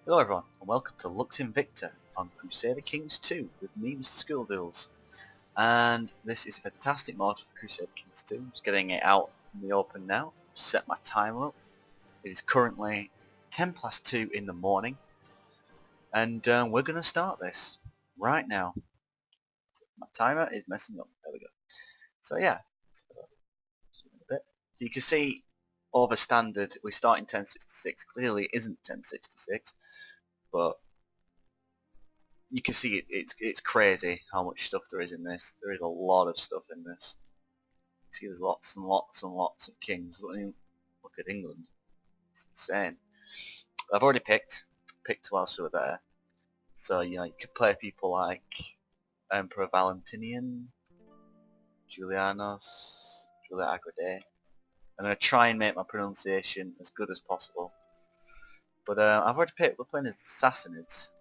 Hello everyone, and welcome to Lux Invicta on Crusader Kings 2 with me, Mr. Schoolbills. And this is a fantastic mod for Crusader Kings 2. I'm just getting it out in the open now. I've set my timer up. It is currently 10 past 2 in the morning. And we're going to start this right now. My timer is messing up. There we go. So yeah, so you can see over standard we start in 1066. Clearly it isn't 1066. But you can see it's crazy how much stuff there is in this. There is a lot of stuff in this. You see there's lots and lots and lots of kings. Look at England. It's insane. I've already picked whilst we were there. So you could play people like Emperor Valentinian, Julius Agrede. I'm going to try and make my pronunciation as good as possible. But I've already picked, we're playing as the Sassanids,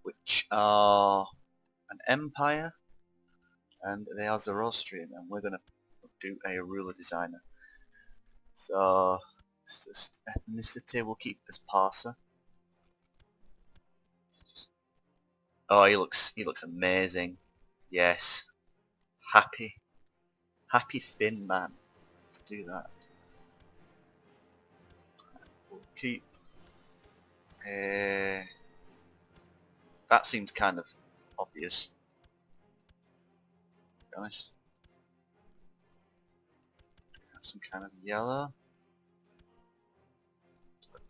which are an empire, and they are Zoroastrian, and we're going to do a ruler designer. So, just ethnicity we'll keep as Parser. Oh, he looks amazing. Yes, happy thin man. Let's do that. We'll keep. That seems kind of obvious, to be honest. Have some kind of yellow,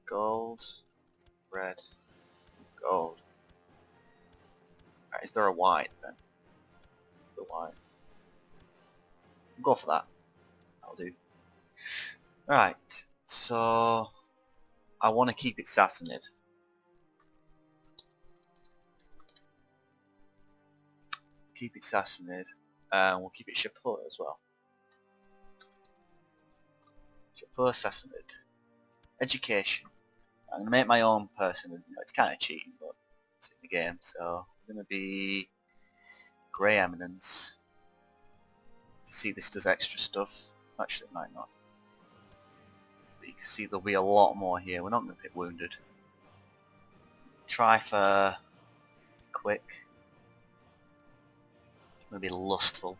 gold, red, gold. Right, is there a white then? It's the white. We'll go for that. That'll do. Right, so I want to keep it Sassanid. Keep it Sassanid, and we'll keep it Chapeau as well. Chapeau Sassanid. Education. I'm going to make my own person. It's kind of cheating, but it's in the game. So I'm going to be Grey Eminence. You see this does extra stuff. Actually it might not. But you can see there'll be a lot more here. We're not going to pick Wounded. Try for Quick. We'll be Lustful.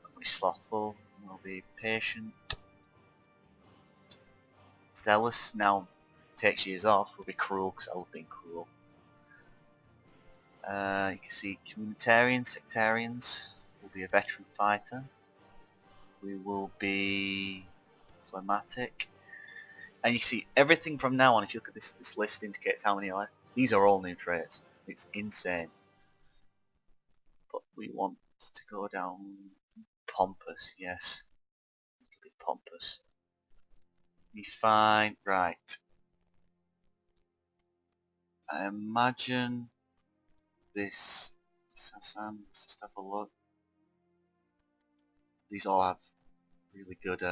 We'll be Slothful. We'll be Patient. Zealous now takes years off. We'll be Cruel because I love being cruel. You can see Communitarians, Sectarians. We'll be a Veteran Fighter. We will be Phlegmatic. And you see everything from now on, if you look at this list indicates how many are. These are all new traits. It's insane. But we want to go down Pompous, yes. A bit pompous. Be fine, right. I imagine this Sassan, let's just have a look. These all have really good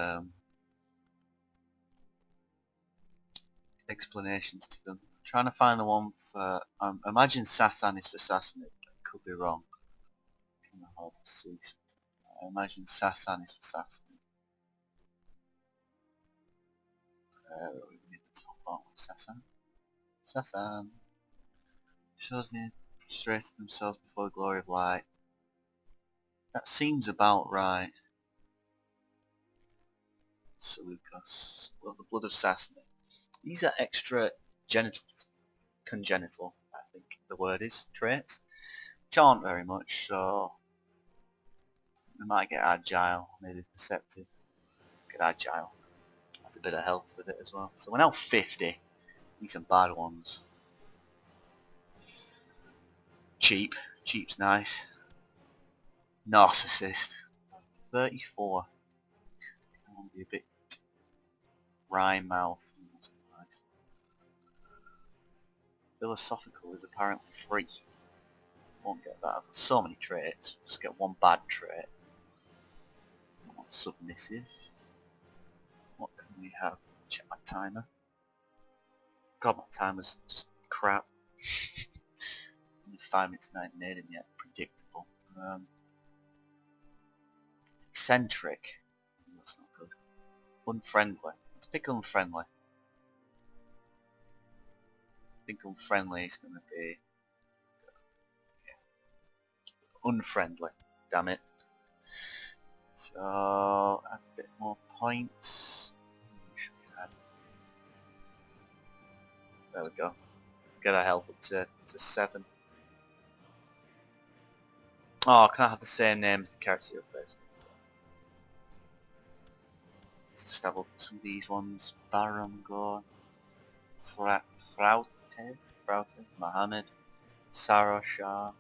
explanations to them. I'm trying to find the one for, imagine Sassan is for Sassanid, I could be wrong. I imagine Sassan is for Sassanid. We need the top one with Sassan. Sassan shows the prostrated themselves before the glory of light. That seems about right. Seleucus. Well, the blood of Sassanid. These are extra congenital, I think the word is, traits, which aren't very much, so we might get agile, maybe perceptive. Get agile. That's a bit of health with it as well. So we're now 50. These are bad ones. Cheap. Cheap's nice. Narcissist. 34. I want to be a bit wry mouth. Nice. Philosophical is apparently free. Won't get that. I've got so many traits. Just get one bad trait. Submissive. What can we have? Check my timer. God, my timer's just crap. 5 minutes and I haven't made him yet. Predictable. Eccentric. That's not good. Unfriendly. Let's pick unfriendly. think unfriendly is going to be unfriendly. Damn it. So add a bit more points. There we go. Get our health up to 7. Oh, can I have the same name as the character you're replacing? Let's just have up some of these ones. Barangor, Fraute, Mohammed, Sarosha,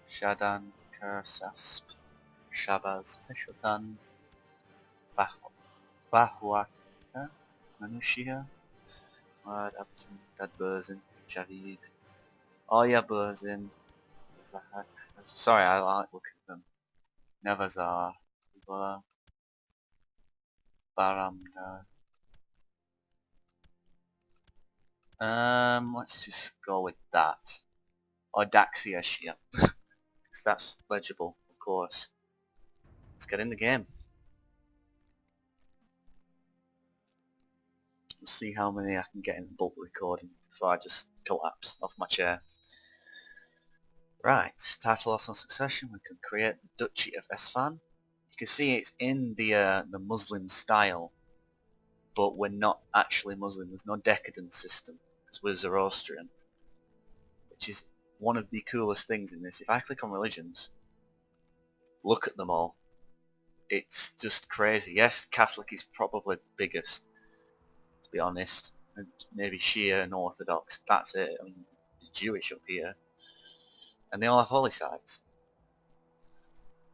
Shadan, Kursasp, Shabaz, Peshotan, Bahuaka, Manushia, Mad Abdul, Dadburzin, Javid, Oya Burzin, sorry, I like looking at them. Nevazar, Baramda. Let's just go with that. Or Daxia Shia. Because that's legible, of course. Let's get in the game. Let's see how many I can get in bulk recording before I just collapse off my chair. Right, title loss on succession, we can create the Duchy of Esfand. You can see it's in the Muslim style, but we're not actually Muslim. There's no decadence system, because we're Zoroastrian, which is one of the coolest things in this. If I click on religions, look at them all. It's just crazy. Yes, Catholic is probably the biggest, to be honest, and maybe Shia and Orthodox. That's it. I mean, it's Jewish up here, and they all have holy sites.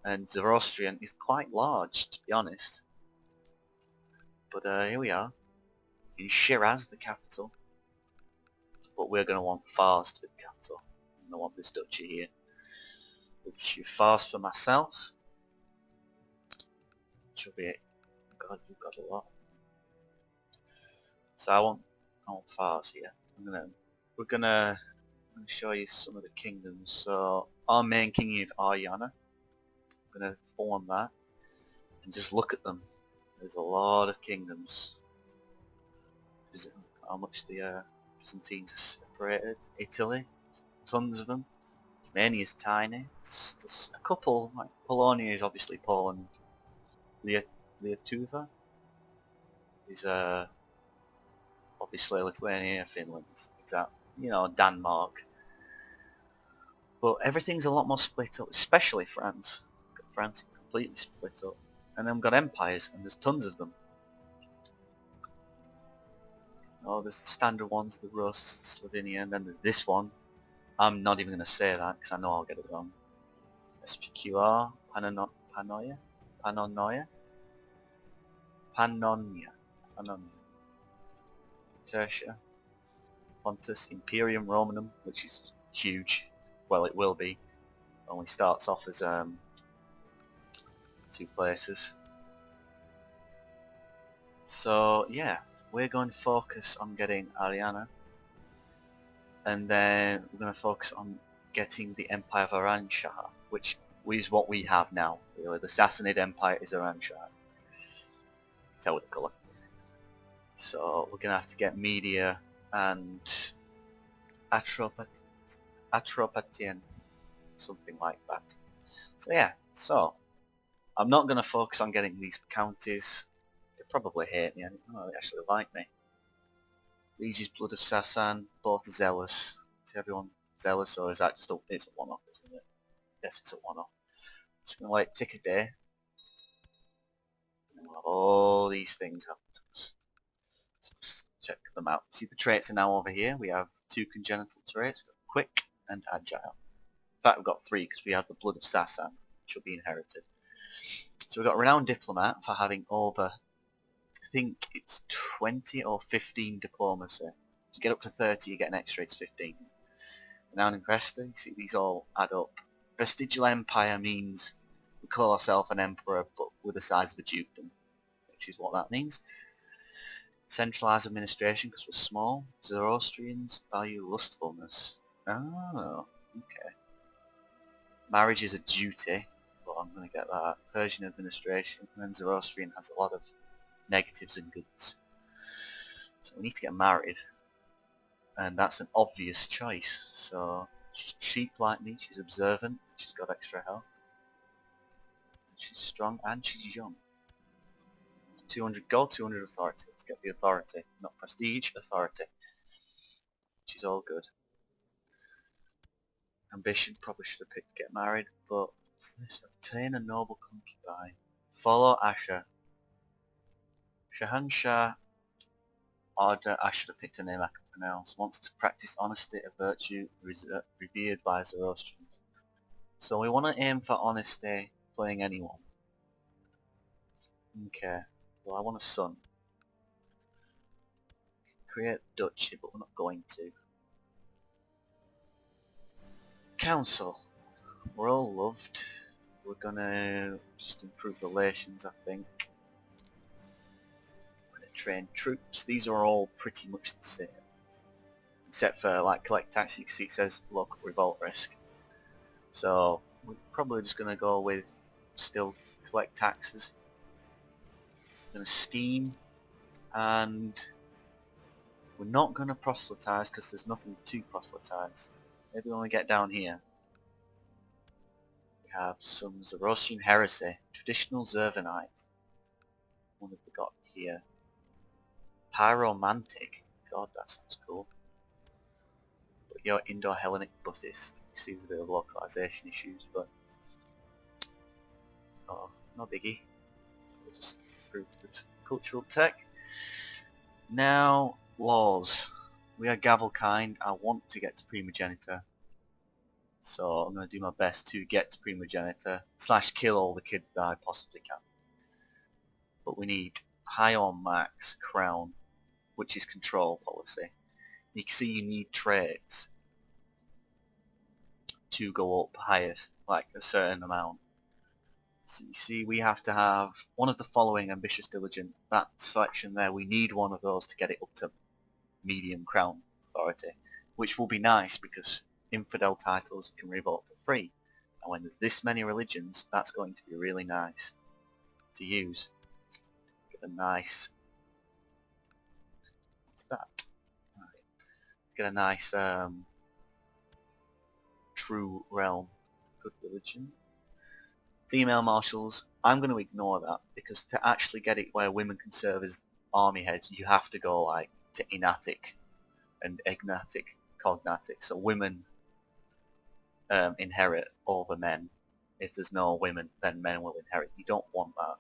And Zoroastrian is quite large, to be honest. But here we are, in Shiraz, the capital. But we're going to want Fars to be the capital. I'm going to want this duchy here. We'll choose Fars for myself. Which will be it. God, you've got a lot. So I want Fars here. We're gonna show you some of the kingdoms. So our main king is Aryana. I'm gonna form that and just look at them. There's a lot of kingdoms. Is how much the Byzantines are separated? Italy, tons of them. Romania is tiny. There's a couple, like Polonia is obviously Poland. Lietuva is obviously Lithuania, Finland, exactly. You know, Denmark. But everything's a lot more split up, especially France. France completely split up. And then we've got empires, and there's tons of them. Oh, there's the standard ones, the Rus, Slovenia, and then there's this one. I'm not even going to say that, because I know I'll get it wrong. SPQR, Pannonia? Tertia, Pontus, Imperium Romanum, which is huge. Well, it will be. Only starts off as 2 places. So yeah, we're going to focus on getting Ariana, and then we're going to focus on getting the Empire of Iran Shah, which is what we have now. Really, the Sassanid Empire is Iran Shah. Tell with the colour. So we're going to have to get Media and Atropatien, something like that. So yeah, so I'm not going to focus on getting these counties. They probably hate me. I don't know, they actually like me. Liege's Blood of Sassan, both zealous. Is everyone zealous, or is that just it's a one-off, isn't it? Yes, it's a one-off. Just going to let it tick a day. And we'll have all these things happen to us. So let's check them out. See, the traits are now over here. We have 2 congenital traits, quick and agile. In fact, we've got 3 because we have the Blood of Sassan, which will be inherited. So we've got Renowned Diplomat for having over, I think it's 20 or 15 diplomacy. To get up to 30 you get an extra, it's 15. Renowned Investor, you see these all add up. Vestigial Empire means we call ourselves an emperor but with the size of a dukedom, which is what that means. Centralised administration because we're small. Zoroastrians value lustfulness. Oh, okay. Marriage is a duty, but I'm going to get that. Persian administration, and then Zoroastrian has a lot of negatives and goods. So we need to get married. and that's an obvious choice. So she's cheap like me, she's observant, she's got extra health, she's strong, and she's young. 200 gold, 200 authority. Let's get the authority, not prestige, authority. She's all good. Ambition, probably should have picked get married, but what's this? Obtain a noble concubine. Follow Asher. Shahanshah Order, I should have picked a name I can pronounce. Wants to practice honesty, a virtue revered by Zoroastrians. So we want to aim for honesty, playing anyone. Okay, well I want a son. Create duchy, but we're not going to. Council. We're all loved. We're gonna just improve relations, I think. We're gonna train troops. These are all pretty much the same. Except for like collect tax, you can see it says local revolt risk. So we're probably just gonna go with still collect taxes. We're gonna scheme, and we're not gonna proselytize because there's nothing to proselytize. Maybe when we get down here, we have some Zoroastrian heresy, traditional Zervanite. What have we got here? Pyromantic. God, that sounds cool. But you're Indo-Hellenic Buddhist. You see there's a bit of localization issues, but oh, no biggie. So we'll just improve this cultural tech. Now, laws. We are Gavelkind. I want to get to Primogenitor. So I'm going to do my best to get to Primogenitor / kill all the kids that I possibly can. But we need high on max crown, which is control policy. You can see you need traits to go up highest, like a certain amount. So you see we have to have one of the following: ambitious, diligent. That selection there, we need one of those to get it up to medium crown authority, which will be nice because infidel titles you can revolt for free, and when there's this many religions, that's going to be really nice to use. Get a nice, what's that? Right. Get a nice true realm, good religion. Female marshals, I'm going to ignore that because to actually get it where women can serve as army heads, you have to go like to Inatic and Egnatic, Cognatic. So women inherit over men. If there's no women, then men will inherit. You don't want that,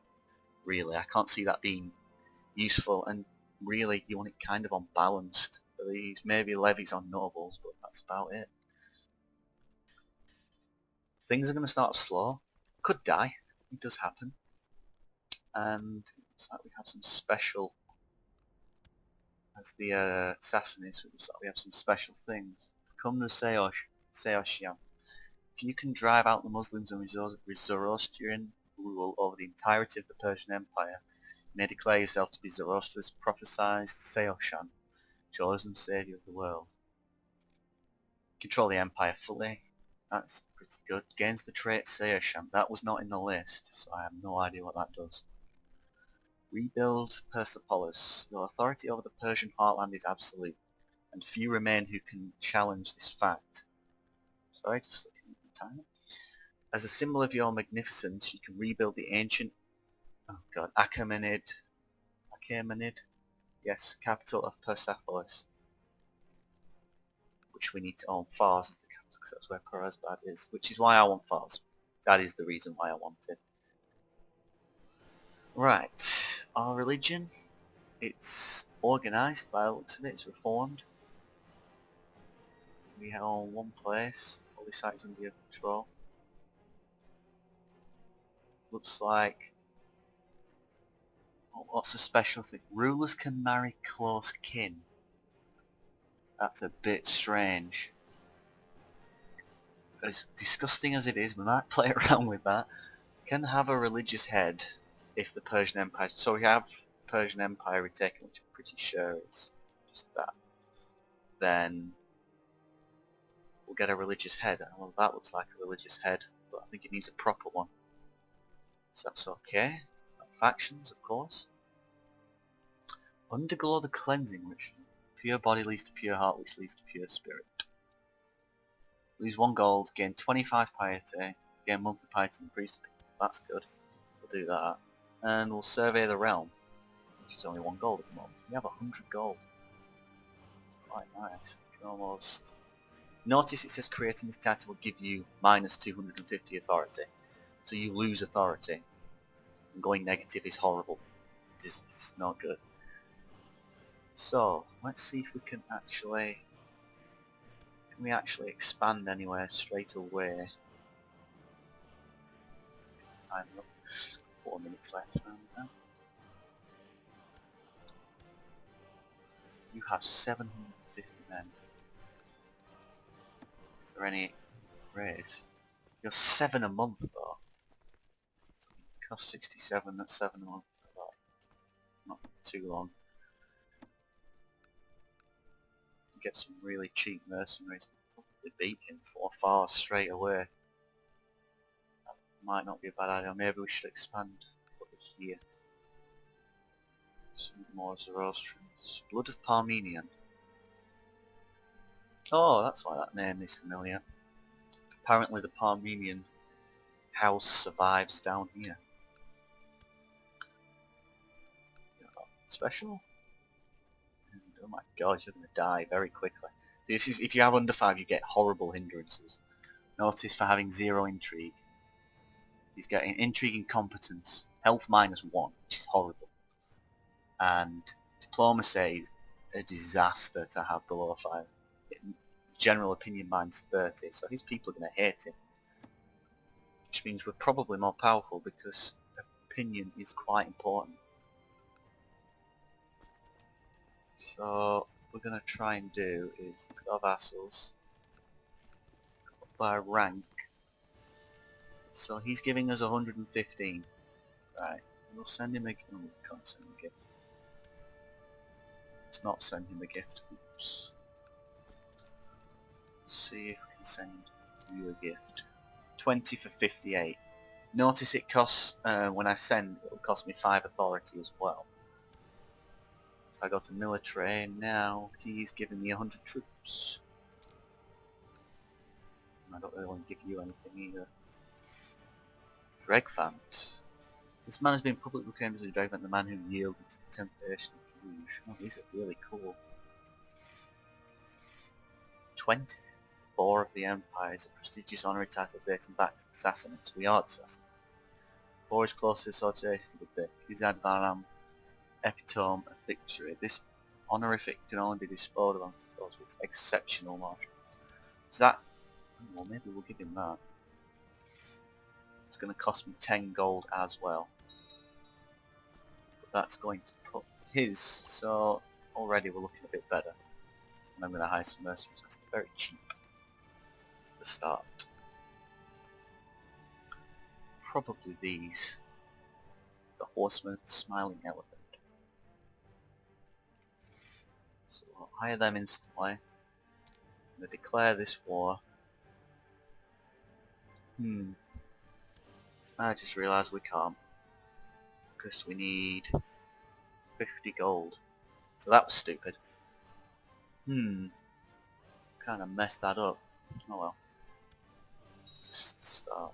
really. I can't see that being useful, and really you want it kind of unbalanced for these. Maybe levies on nobles, but that's about it. Things are going to start slow. Could die. It does happen. And it's like we have some special, as the Sassanids, it looks like we have some special things. Come the Seoshian. If you can drive out the Muslims and Zoroastrian rule over the entirety of the Persian Empire, you may declare yourself to be Zoroastria's prophesied Seoshan, chosen saviour of the world. Control the empire fully. That's pretty good. Gains the trait Seoshan. That was not in the list, so I have no idea what that does. Rebuild Persepolis. Your authority over the Persian heartland is absolute, and few remain who can challenge this fact. Sorry, just looking at the time. As a symbol of your magnificence, you can rebuild the ancient, Achaemenid, yes, capital of Persepolis, which we need to own Fars as the capital, because that's where Perezbad is, which is why I want Fars. That is the reason why I want it. Right, our religion, it's organised by the looks of it, it's reformed. We are on one place, all the sites under your control. Looks like, what's the special thing? Rulers can marry close kin. That's a bit strange. As disgusting as it is, we might play around with that. Can have a religious head if the Persian Empire... So we have Persian Empire retaken, which I'm pretty sure is just that. Then we'll get a religious head. Well, that looks like a religious head, but I think it needs a proper one. So that's okay. Factions, of course. Undergo the cleansing ritual. Pure body leads to pure heart, which leads to pure spirit. Lose 1 gold, gain 25 piety, gain monthly piety and priest. That's good. We'll do that. And we'll survey the realm, which is only 1 gold at the moment. We have 100 gold. It's quite nice. You can almost... Notice it says creating this title will give you minus 250 authority. So you lose authority. And going negative is horrible. It's not good. So, let's see if we can actually... Can we actually expand anywhere straight away? Time up. 4 minutes left around now. You have 750 men. Is there any raise? You're 7 a month though. Cost 67, that's 7 a month. Not too long. Get some really cheap mercenaries. Probably beat him 4 far straight away. That might not be a bad idea. Maybe we should expand over here. Some more Zoroastrians. Blood of Parmenion. Oh, that's why that name is familiar. Apparently the Parmenion house survives down here. Special? And, oh my god, you're gonna die very quickly. This is, if you have under 5 you get horrible hindrances. Notice for having 0 intrigue. He's getting intrigue and competence. Health -1, which is horrible. And diplomacy is a disaster to have below 5. In general opinion -30, so his people are going to hate him. Which means we're probably more powerful because opinion is quite important. So what we're going to try and do is put our vassals by rank. So he's giving us 115. Right, we'll send him a gift. Oh, we can't send him a gift. Let's not send him a gift. Oops. Let's see if we can send you a gift. 20 for 58. Notice it costs, when I send, it'll cost me 5 authority as well. If I go to military now, he's giving me 100 troops. I don't really want to give you anything either. Dregfant. This man has been publicly proclaimed as a Dregfant, the man who yielded to the temptation of Rouge. Oh, these are really cool. 20. 4 of the Empire is a prestigious honorary title dating back to the Sassanids. We are the Sassanids. 4 is closely associated with the Kizad Varam epitome of victory. This honorific can only be disposed of on those with exceptional martial. Is that... well, maybe we'll give him that. It's going to cost me 10 gold as well. But that's going to put his, so already we're looking a bit better. And I'm going to hire some mercenaries because they're very cheap at the start. Probably these. The Horseman of the Smiling Elephant. So I'll hire them instantly. I'm going to declare this war. I just realised we can't. Because we need 50 gold. So that was stupid. Kind of messed that up. Oh well. Let's just start.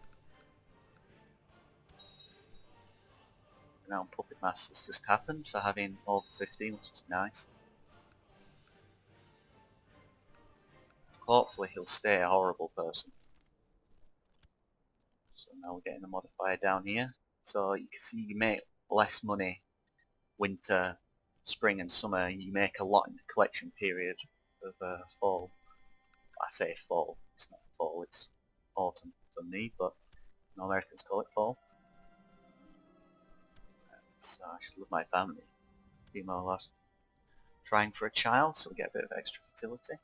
Now Puppet Master's just happened for having over 15, which is nice. Hopefully he'll stay a horrible person. So now we're getting a modifier down here. So you can see you make less money winter, spring and summer. You make a lot in the collection period of fall. I say fall, it's not fall, it's autumn for me, but no Americans call it fall. So I should love my family. Female lot. Trying for a child, so we get a bit of extra fertility.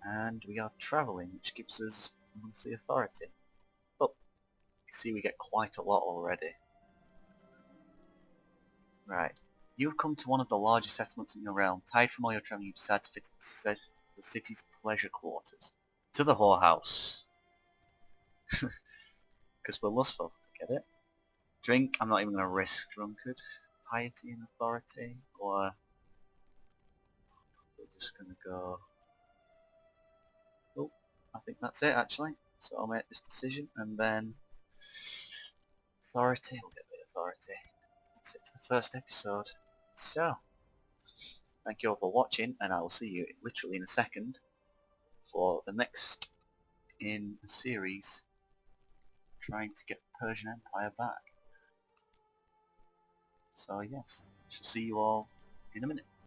And we are travelling, which gives us monthly authority. But you see we get quite a lot already. Right. You have come to one of the largest settlements in your realm. Tired from all your travelling, you decide to visit the city's pleasure quarters. To the whorehouse. Because we're lustful, get it? Drink, I'm not even going to risk drunkard. Piety and authority, or just gonna go. Oh, I think that's it actually. So I'll make this decision and then authority. We'll get the authority. That's it for the first episode. So, thank you all for watching, and I will see you literally in a second for the next in a series trying to get the Persian Empire back. So yes, shall see you all in a minute.